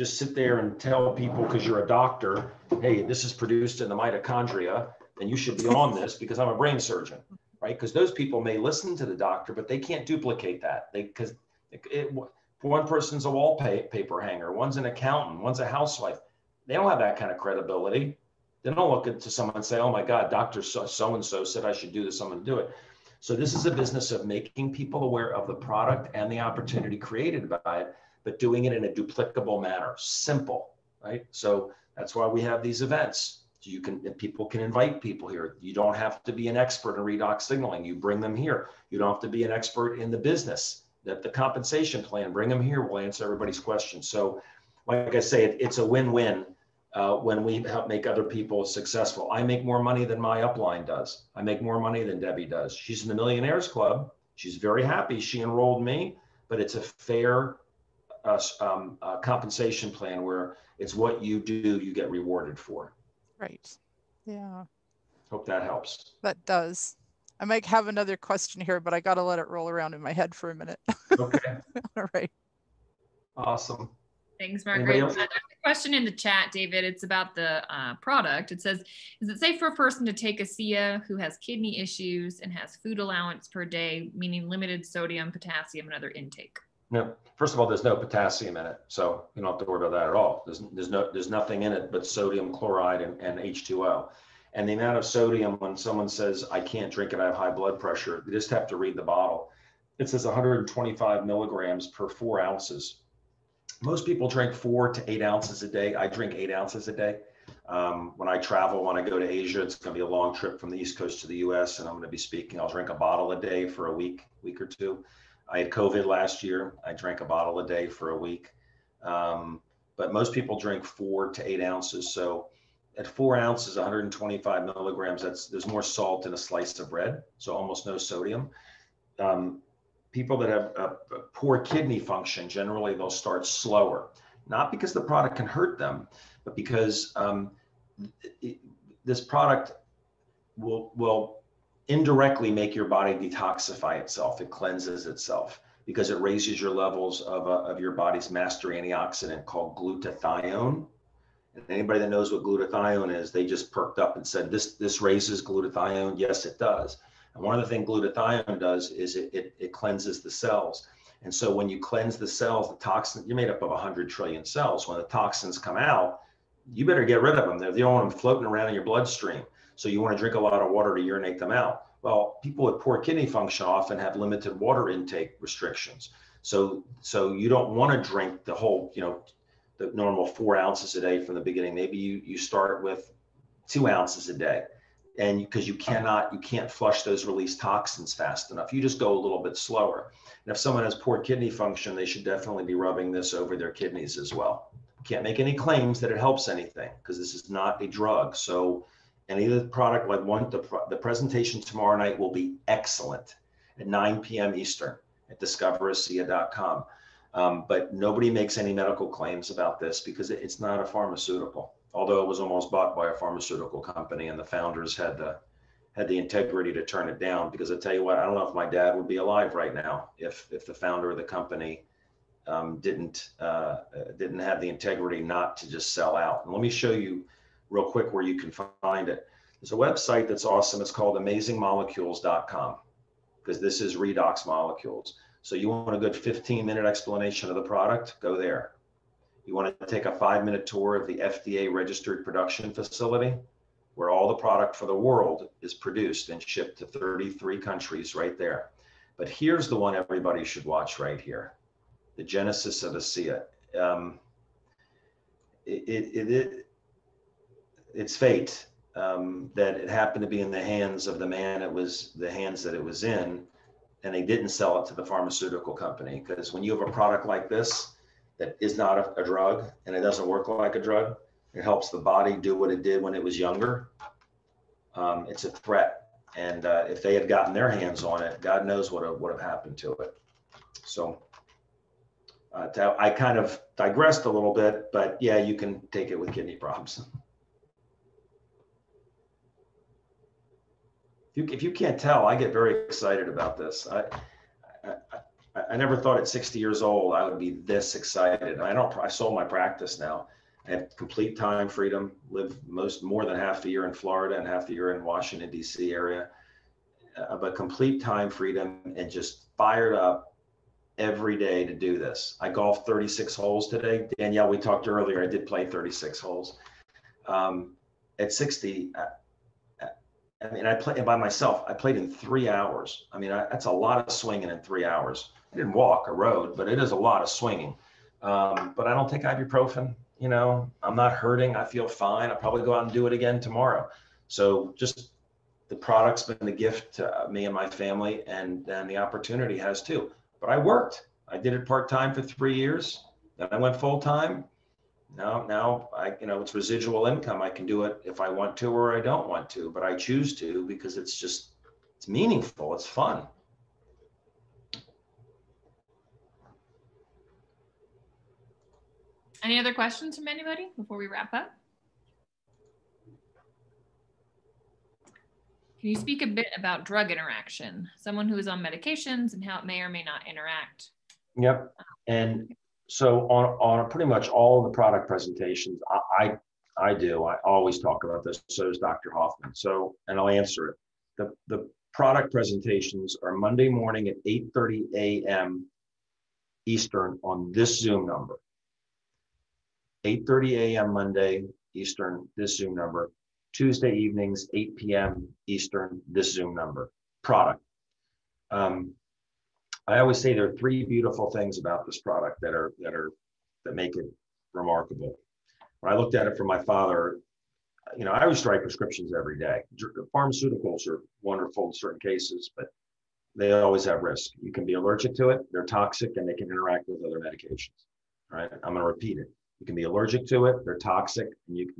sit there and tell people, because you're a doctor, hey, this is produced in the mitochondria, and you should be on this because I'm a brain surgeon, right? Because those people may listen to the doctor, but they can't duplicate that. Because one person's a wallpaper hanger, one's an accountant, one's a housewife. They don't have that kind of credibility. They don't look to someone and say, oh my God, Dr. So-and-so said I should do this, I'm going to do it. So this is a business of making people aware of the product and the opportunity created by it, but doing it in a duplicable manner, simple, right? So that's why we have these events. People can invite people here. You don't have to be an expert in redox signaling. You bring them here. You don't have to be an expert in the business, the compensation plan. Bring them here. We'll answer everybody's questions. So, like I say, it's a win-win when we help make other people successful. I make more money than my upline does. I make more money than Debbie does. She's in the Millionaires Club. She's very happy she enrolled me, but it's a fair compensation plan where it's what you do, you get rewarded for. Right. Yeah. Hope that helps. That does. I might have another question here, but I got to let it roll around in my head for a minute. Okay. All right. Awesome. Thanks, Margaret. There's a question in the chat, David. It's about the product. It says, is it safe for a person to take a SIA who has kidney issues and has food allowance per day, meaning limited sodium, potassium, and other intake? No, first of all, there's no potassium in it, so you don't have to worry about that at all. There's nothing in it but sodium chloride and H2O. And the amount of sodium, when someone says, I can't drink it, I have high blood pressure, you just have to read the bottle. It says 125 milligrams per 4 ounces. Most people drink 4 to 8 ounces a day. I drink 8 ounces a day. When I travel, when I go to Asia, it's going to be a long trip from the East Coast to the US, and I'm going to be speaking. I'll drink a bottle a day for a week or two. I had COVID last year. I drank a bottle a day for a week. But most people drink 4 to 8 ounces. So at 4 ounces, 125 milligrams, there's more salt in a slice of bread. So almost no sodium. People that have a poor kidney function, generally they'll start slower, not because the product can hurt them, but because this product will indirectly make your body detoxify itself. It cleanses itself because it raises your levels of your body's master antioxidant called glutathione. And anybody that knows what glutathione is, they just perked up and said, this raises glutathione. Yes, it does. And one of the things glutathione does is it cleanses the cells. And so when you cleanse the cells, the toxin, you're made up of 100 trillion cells. When the toxins come out, you better get rid of them. You don't want them floating around in your bloodstream. So you want to drink a lot of water to urinate them out. Well, people with poor kidney function often have limited water intake restrictions. So you don't want to drink the whole, the normal 4 ounces a day from the beginning. Maybe you start with 2 ounces a day. And because you can't flush those released toxins fast enough. You just go a little bit slower. And if someone has poor kidney function, they should definitely be rubbing this over their kidneys as well. Can't make any claims that it helps anything because this is not a drug. So any of the product, the presentation tomorrow night will be excellent at 9 p.m. Eastern at discoverasia.com. But nobody makes any medical claims about this because it's not a pharmaceutical. Although it was almost bought by a pharmaceutical company and the founders had the integrity to turn it down, because I tell you what, I don't know if my dad would be alive right now if the founder of the company didn't have the integrity not to just sell out. And let me show you real quick where you can find it. There's a website that's awesome. It's called amazingmolecules.com because this is redox molecules. So you want a good 15-minute explanation of the product, go there. You want to take a 5-minute tour of the FDA registered production facility where all the product for the world is produced and shipped to 33 countries right there. But here's the one everybody should watch right here, the genesis of the SIA. It's fate that it happened to be in the hands of the man it was the hands that it was in, and they didn't sell it to the pharmaceutical company. Because when you have a product like this that is not a drug and it doesn't work like a drug, it helps the body do what it did when it was younger. It's a threat. And if they had gotten their hands on it, God knows what would have happened to it. So I kind of digressed a little bit, but yeah, you can take it with kidney problems. If you can't tell, I get very excited about this. I never thought at 60 years old I would be this excited. I sold my practice now. I have complete time freedom, live more than half the year in Florida and half the year in Washington, D.C. area, but complete time freedom and just fired up every day to do this. I golfed 36 holes today. Danielle, we talked earlier, I did play 36 holes. At 60, I mean, I played by myself. I played in 3 hours. I mean, that's a lot of swinging in 3 hours. I didn't walk, I rode, but it is a lot of swinging. But I don't take ibuprofen. You know, I'm not hurting. I feel fine. I'll probably go out and do it again tomorrow. So just the product's been a gift to me and my family, and the opportunity has too. But I worked. I did it part-time for 3 years. Then I went full-time. Now I, you know, it's residual income. I can do it if I want to or I don't want to, but I choose to because it's meaningful. It's fun. Any other questions from anybody before we wrap up? Can you speak a bit about drug interaction? Someone who is on medications and how it may or may not interact. Yep. And so on pretty much all of the product presentations, I do. I always talk about this. So does Dr. Hoffman. So, and I'll answer it. The product presentations are Monday morning at 8:30 a.m. Eastern on this Zoom number. 8:30 a.m. Monday Eastern, this Zoom number. Tuesday evenings, 8 p.m. Eastern, this Zoom number. Product. I always say there are 3 beautiful things about this product that make it remarkable. When I looked at it from my father, you know, I always write prescriptions every day. Pharmaceuticals are wonderful in certain cases, but they always have risk. You can be allergic to it, they're toxic, and they can interact with other medications. All right, I'm going to repeat it. You can be allergic to it, they're toxic, and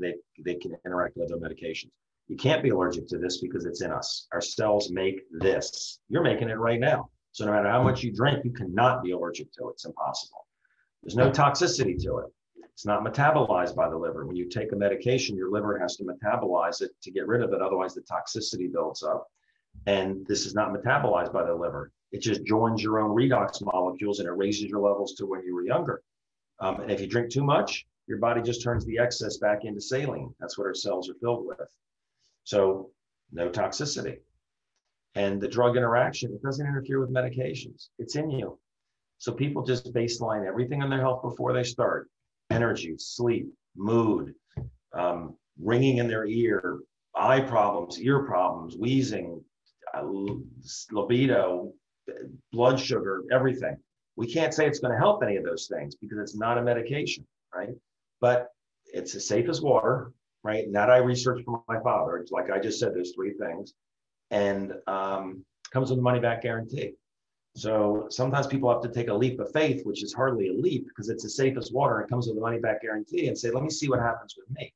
they can interact with other medications. You can't be allergic to this because it's in us. Our cells make this. You're making it right now. So no matter how much you drink, you cannot be allergic to it. It's impossible. There's no toxicity to it. It's not metabolized by the liver. When you take a medication, your liver has to metabolize it to get rid of it. Otherwise, the toxicity builds up. And this is not metabolized by the liver. It just joins your own redox molecules and it raises your levels to when you were younger. And if you drink too much, your body just turns the excess back into saline. That's what our cells are filled with. So no toxicity. And the drug interaction, it doesn't interfere with medications. It's in you. So people just baseline everything in their health before they start. Energy, sleep, mood, ringing in their ear, eye problems, ear problems, wheezing, libido, blood sugar, everything. We can't say it's going to help any of those things because it's not a medication, right? But it's as safe as water, right? And that I researched from my father. It's like I just said, there's 3 things. And comes with a money-back guarantee. So sometimes people have to take a leap of faith, which is hardly a leap because it's as safe as water. It comes with a money-back guarantee and say, let me see what happens with me.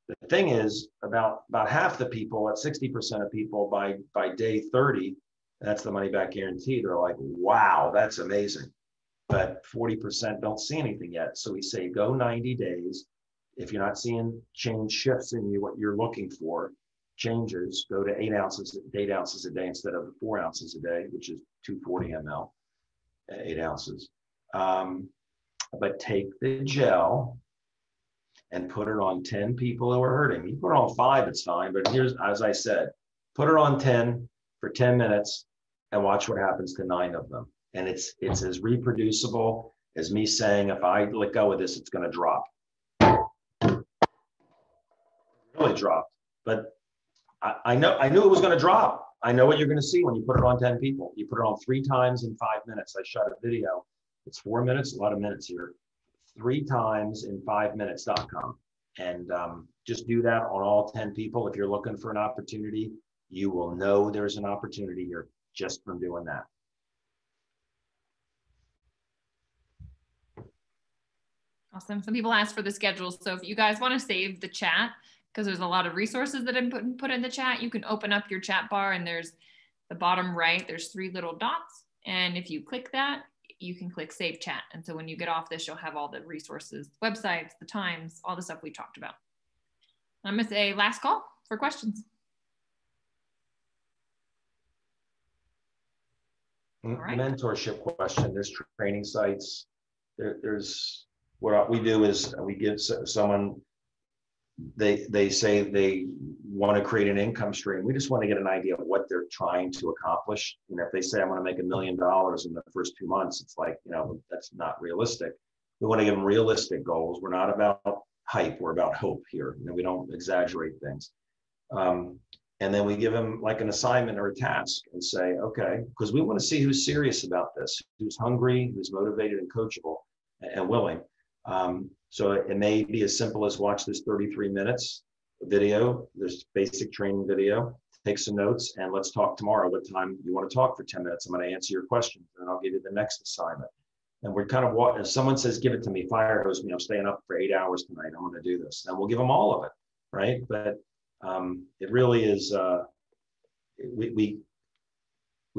The thing is, about half the people, at 60% of people by day 30, that's the money-back guarantee. They're like, wow, that's amazing. But 40% don't see anything yet. So we say, go 90 days. If you're not seeing change shifts in you, what you're looking for, changes, go to 8 ounces a day instead of 4 ounces a day, which is 240 ml, 8 ounces. But take the gel and put it on 10 people who are hurting. You put it on 5, it's fine. But here's, as I said, put it on 10 for 10 minutes and watch what happens to 9 of them. And it's as reproducible as me saying, if I let go of this, it's going to drop. Really dropped. But I knew it was going to drop. I know what you're going to see when you put it on 10 people. You put it on 3 times in 5 minutes. I shot a video. It's 4 minutes, a lot of minutes here. 3 times in 5 minutes.com. And just do that on all 10 people. If you're looking for an opportunity, you will know there's an opportunity here just from doing that. Awesome. Some people ask for the schedule. So if you guys want to save the chat, because there's a lot of resources that have been put in the chat, you can open up your chat bar and there's the bottom right, there's 3 little dots. And if you click that, you can click save chat. And so when you get off this, you'll have all the resources, websites, the times, all the stuff we talked about. I'm going to say last call for questions. All right. Mentorship question. There's training sites. There's what we do is we give someone, they say they want to create an income stream. We just want to get an idea of what they're trying to accomplish. You know, if they say I want to make $1 million in the first 2 months, it's like, you know, that's not realistic. We want to give them realistic goals. We're not about hype. We're about hope here. You know, we don't exaggerate things. And then we give them like an assignment or a task and say, okay, because we want to see who's serious about this, who's hungry, who's motivated and coachable and willing. So it may be as simple as watch this 33 minutes video, this basic training video, take some notes, and let's talk tomorrow. What time you want to talk for 10 minutes? I'm going to answer your questions, and I'll give you the next assignment. And we're kind of, if someone says, give it to me, fire hose me, I'm staying up for 8 hours tonight, I'm going to do this. And we'll give them all of it, right? But it really is, we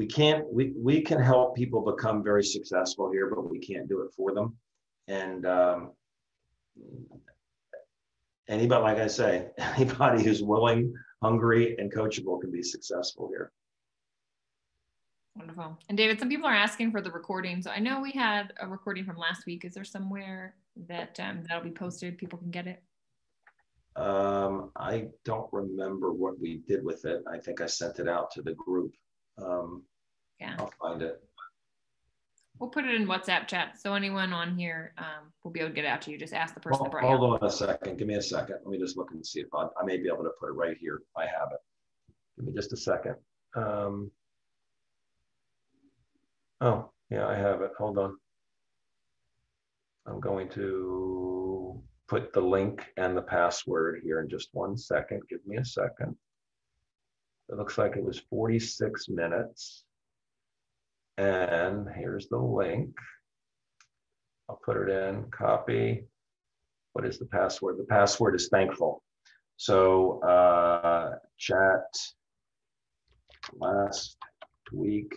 can help people become very successful here, but we can't do it for them. And anybody, like I say, anybody who's willing, hungry, and coachable can be successful here. Wonderful. And David, some people are asking for the recording. So I know we had a recording from last week. Is there somewhere that that'll be posted? People can get it? I don't remember what we did with it. I think I sent it out to the group. Yeah, I'll find it. We'll put it in WhatsApp chat. So anyone on here will be able to get it out to you. Just ask the person. Hold on a second. Give me a second. Let me just look and see if I may be able to put it right here. I have it. Give me just a second. Oh, yeah, I have it. Hold on. I'm going to put the link and the password here in just 1 second. Give me a second. It looks like it was 46 minutes. And here's the link. I'll put it in, copy. What is the password? The password is thankful. So chat last week.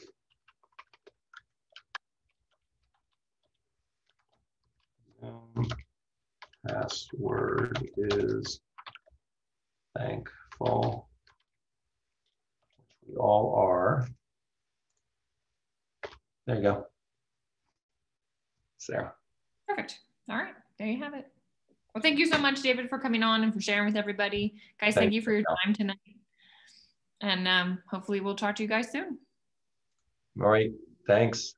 Password is thankful, which we all are. There you go. It's there. Perfect. All right. There you have it. Well, thank you so much, David, for coming on and for sharing with everybody. Guys, thank you for your time tonight. And hopefully we'll talk to you guys soon. All right. Thanks.